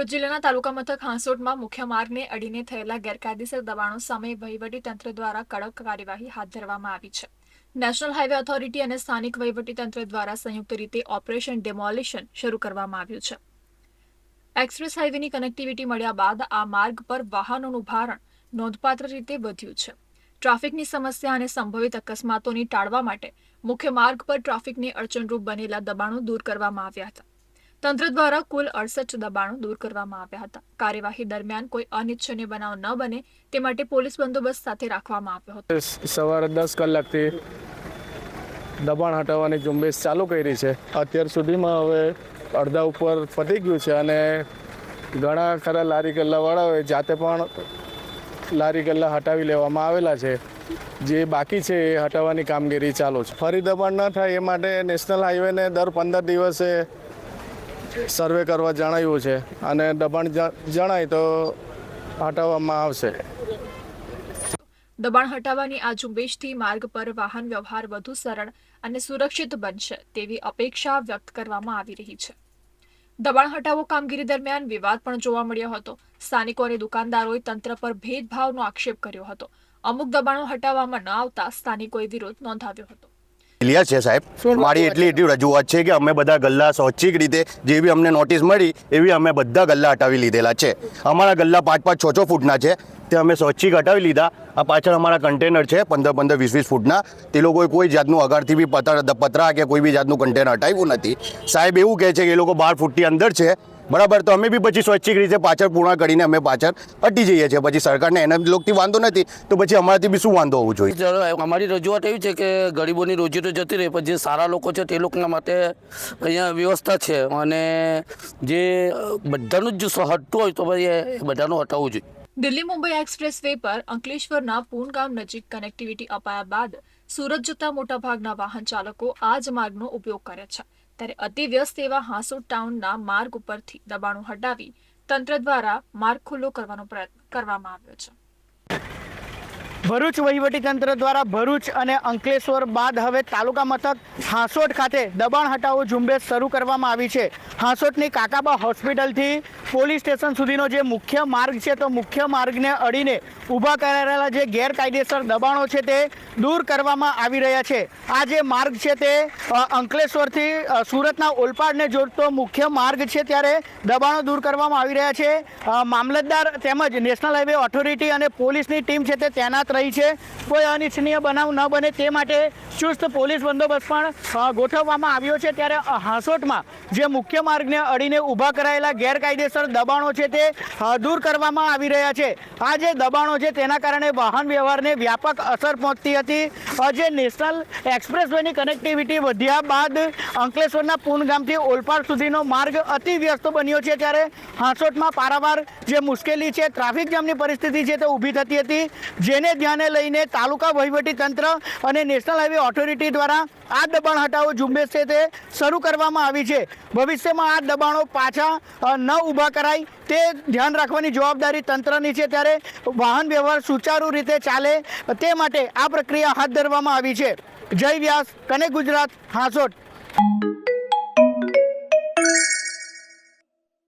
ભરૂચ જિલ્લાના તાલુકા મથક હાંસોટમાં મુખ્ય માર્ગને અડીને થયેલા ગેરકાયદેસર દબાણો સામે વહીવટીતંત્ર દ્વારા કડક કાર્યવાહી હાથ ધરવામાં આવી છે. નેશનલ હાઈવે ઓથોરિટી અને સ્થાનિક વહીવટીતંત્ર દ્વારા સંયુક્ત રીતે ઓપરેશન ડેમોલિશન શરૂ કરવામાં આવ્યું છે. એક્સપ્રેસ હાઈવેની કનેક્ટિવિટી મળ્યા બાદ આ માર્ગ પર વાહનોનું ભારણ નોંધપાત્ર રીતે વધ્યું છે. ટ્રાફિકની સમસ્યા અને સંભવિત અકસ્માતોને ટાળવા માટે મુખ્ય માર્ગ પર ટ્રાફિકને અડચણરૂપ બનેલા દબાણો દૂર કરવામાં આવ્યા હતા. તંત્ર દ્વારા કુલ 68 દબાણો દૂર કરવામાં આવ્યા હતા. કાર્યવાહી દરમિયાન કોઈ અનિચ્છનીય બનાવ ન બને તે માટે પોલીસ બંદોબસ્ત સાથે રાખવામાં આવ્યો હતો. સવારે 10 કલાકથી દબાણ હટાવવાની ઝુંબેશ ચાલુ કરી છે. અત્યાર સુધીમાં હવે અડધા ઉપર પતી ગયું છે અને ઘણા ખરા લારી ગલ્લાવાળાઓએ જાતે પણ લારી ગલ્લા હટાવી લેવામાં આવેલા છે. જે બાકી છે એ હટાવવાની કામગીરી ચાલુ છે. ફરી દબાણ ન થાય એ માટે નેશનલ હાઈવેને દર 15 દિવસે સર્વે કરવા જણાવ્યું છે અને દબાણ જણાય તો હટાવવામાં આવશે. દબાણ હટાવવાની આ ઝુંબેશથી માર્ગ પર વાહન વ્યવહાર વધુ સરળ અને સુરક્ષિત બનશે તેવી અપેક્ષા વ્યક્ત કરવામાં આવી રહી છે. દબાણ હટાવો કામગીરી દરમિયાન વિવાદ પણ જોવા મળ્યો હતો. સ્થાનિકો અને દુકાનદારોએ તંત્ર પર ભેદભાવનો આક્ષેપ કર્યો હતો. અમુક દબાણો હટાવવામાં ન આવતા સ્થાનિકોએ વિરોધ નોંધાવ્યો હતો. ક્લિયર છે સાહેબ, મારી એટલી રજૂઆત છે કે અમે બધા ગલ્લા સ્વૈચ્છિક રીતે જે બી અમને નોટિસ મળી એવી અમે બધા ગલ્લા હટાવી લીધેલા છે. અમારા ગલ્લા 5-5, 6-6 ફૂટના છે તે અમે સ્વૈચ્છિક હટાવી લીધા. આ પાછળ અમારા કન્ટેનર છે 15-15, 20-20 ફૂટના. તે લોકોએ કોઈ જાતનું અગારથી બી પતરા કે કોઈ બી જાતનું કન્ટેનર હટાવ્યું નથી. સાહેબ એવું કહે છે કે એ લોકો 12 ફૂટની અંદર છે, બરાબર, તો અમે બી પછી સ્વૈચ્છિક રીતે પાછળ પૂર્ણ કરીને અમે પાછળ હટી જઈએ છીએ. પછી સરકારને એના લોકોથી વાંધો નથી તો પછી અમારાથી બી શું વાંધો હોવું જોઈએ? અમારી રજૂઆત એવી છે કે ગરીબોની રોજી તો જતી રહે, પણ જે સારા લોકો છે તે લોકોના માટે અહીંયા વ્યવસ્થા છે અને જે બધાનું જ જો હટતું હોય તો પછી એ બધાનું હટાવવું જોઈએ. દિલ્હી મુંબઈ એક્સપ્રેસ વે પર અંકલેશ્વરના પૂન ગામ નજીક કનેક્ટિવિટી અપાયા બાદ સુરત જતા મોટાભાગના વાહન ચાલકો આ જ માર્ગનો ઉપયોગ કરે છે. ત્યારે અતિ વ્યસ્ત એવા હાંસોટ ટાઉનના માર્ગ ઉપરથી દબાણો હટાવી તંત્ર દ્વારા માર્ગ ખુલ્લો કરવાનો પ્રયત્ન કરવામાં આવ્યો છે. ભરૂચ વહીવટીતંત્ર દ્વારા ભરૂચ અને અંકલેશ્વર બાદ હવે તાલુકા મથક હાંસોટ ખાતે દબાણ હટાવો ઝુંબેશ શરૂ કરવામાં આવી છે. હાંસોટની કાકાબા હોસ્પિટલથી પોલીસ સ્ટેશન સુધીનો જે મુખ્ય માર્ગ છે તો મુખ્ય માર્ગને અડીને ઊભા કરાયેલા જે ગેરકાયદેસર દબાણો છે તે દૂર કરવામાં આવી રહ્યા છે. આ જે માર્ગ છે તે અંકલેશ્વરથી સુરતના ઓલપાડને જોડતો મુખ્ય માર્ગ છે, ત્યારે દબાણો દૂર કરવામાં આવી રહ્યા છે. મામલતદાર તેમજ નેશનલ હાઈવે ઓથોરિટી અને પોલીસની ટીમ છે તે તૈનાત રહી છે. કોઈ અનિચ્છનીય બનાવ ન બને તે માટે ચુસ્ત પોલીસ બંદોબસ્ત પણ ગોઠવવામાં આવ્યો છે. ત્યારે હાંસોટમાં જે મુખ્ય માર્ગને અડીને ઊભા કરાયેલા ગેરકાયદેસર દબાણો છે તે દૂર કરવામાં આવી રહ્યા છે. આ જે દબાણો છે તેના કારણે વાહન વ્યવહારને વ્યાપક અસર પહોંચતી હતી. જે નેશનલ એક્સપ્રેસવેની કનેક્ટિવિટી વધ્યા બાદ અંકલેશ્વરના પૂન ગામથી ઓલપાડ સુધીનો માર્ગ અતિ વ્યસ્ત બન્યો છે. ત્યારે હાંસોટમાં પારાવાર જે મુશ્કેલી છે, ટ્રાફિક જામની પરિસ્થિતિ છે તે ઊભી થતી હતી, જેને ધ્યાને લઈને તાલુકા વહીવટીતંત્ર અને નેશનલ હાઈવે ઓથોરિટી દ્વારા આ દબાણ હટાવો ઝુંબેશ છે તે શરૂ કરવામાં આવી છે. ભવિષ્યમાં આ દબાણો પાછા ન ઊભા કરાય તે ધ્યાન રાખવાની જવાબદારી તંત્રની છે. ત્યારે વાહન વ્યવહાર સુચારુ રીતે ચાલે તે માટે આ પ્રક્રિયા હાથ ધરવામાં આવી છે. જય વ્યાસ, કનેક્ટ ગુજરાત, હાંસોટ.